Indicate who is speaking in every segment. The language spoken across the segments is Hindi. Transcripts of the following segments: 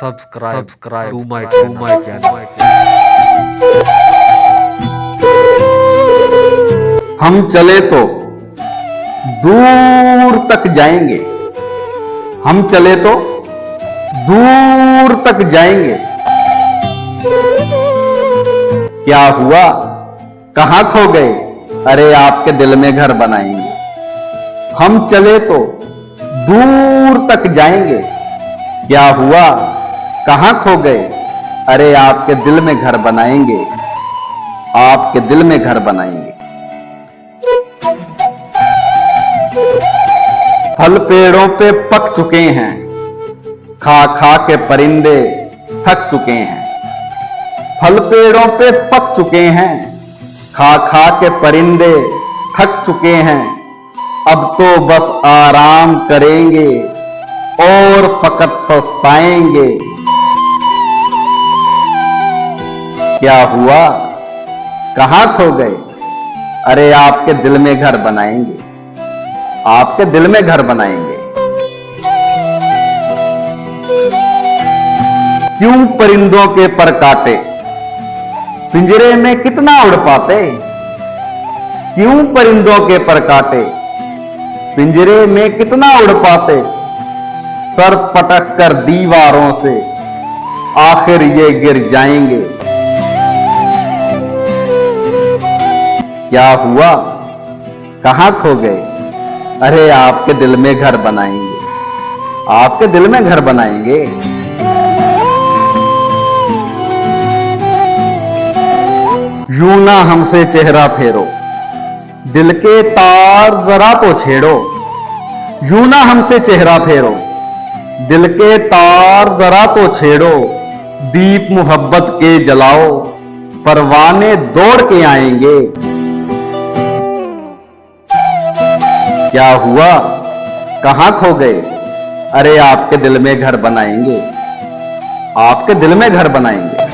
Speaker 1: subscribe to my channel.
Speaker 2: हम चले तो दूर तक जाएंगे, हम चले तो दूर तक जाएंगे। क्या हुआ, कहां खो गए? अरे आपके दिल में घर बनाएंगे। हम चले तो दूर तक जाएंगे। क्या हुआ, कहां खो गए? अरे आपके दिल में घर बनाएंगे, आपके दिल में घर बनाएंगे। फल पेड़ों पे पक चुके हैं, खा खा के परिंदे थक चुके हैं। फल पेड़ों पे पक चुके हैं, खा खा के परिंदे थक चुके हैं। अब तो बस आराम करेंगे और फकत सस्ताएंगे। क्या हुआ, कहां खो गए? अरे आपके दिल में घर बनाएंगे, आपके दिल में घर बनाएंगे। क्यों परिंदों के पर काटे, पिंजरे में कितना उड़ पाते? क्यों परिंदों के पर काटे, पिंजरे में कितना उड़ पाते? सर पटक कर दीवारों से आखिर ये गिर जाएंगे। क्या हुआ, कहां खो गए? अरे आपके दिल में घर बनाएंगे, आपके दिल में घर बनाएंगे। यूं ना हमसे चेहरा फेरो, दिल के तार जरा तो छेड़ो। यूं ना हमसे चेहरा फेरो, दिल के तार जरा तो छेड़ो। दीप मोहब्बत के जलाओ, परवाने दौड़ के आएंगे। क्या हुआ, कहां खो गए? अरे आपके दिल में घर बनाएंगे, आपके दिल में घर बनाएंगे।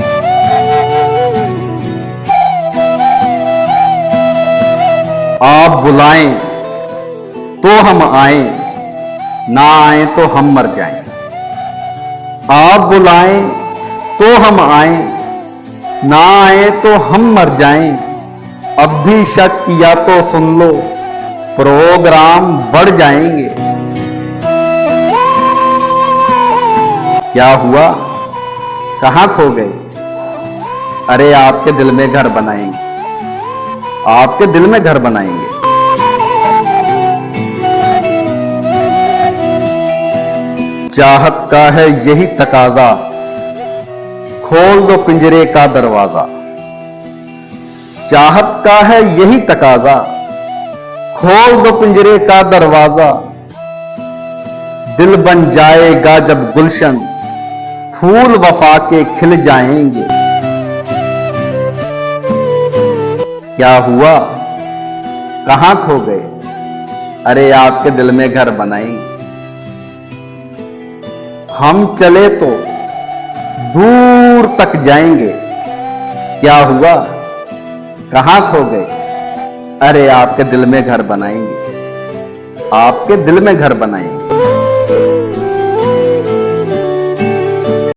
Speaker 2: आप बुलाएं तो हम आएं, ना आएं तो हम मर जाएं। आप बुलाएं तो हम आएं, ना आएं तो हम मर जाएं। अब भी शक किया तो सुन लो, प्रोग्राम बढ़ जाएंगे। क्या हुआ, कहां खो गए? अरे आपके दिल में घर बनाएंगे, आपके दिल में घर बनाएंगे। चाहत का है यही तकाजा, खोल दो पिंजरे का दरवाजा। चाहत का है यही तकाजा, खोल दो पिंजरे का दरवाजा। दिल बन जाएगा जब गुलशन, फूल वफा के खिल जाएंगे। क्या हुआ, कहां खो गए? अरे आपके दिल में घर बनाएंगे। हम चले तो दूर तक जाएंगे। क्या हुआ, कहां खो गए? अरे आपके दिल में घर बनाएंगे, आपके दिल में घर बनाएंगे।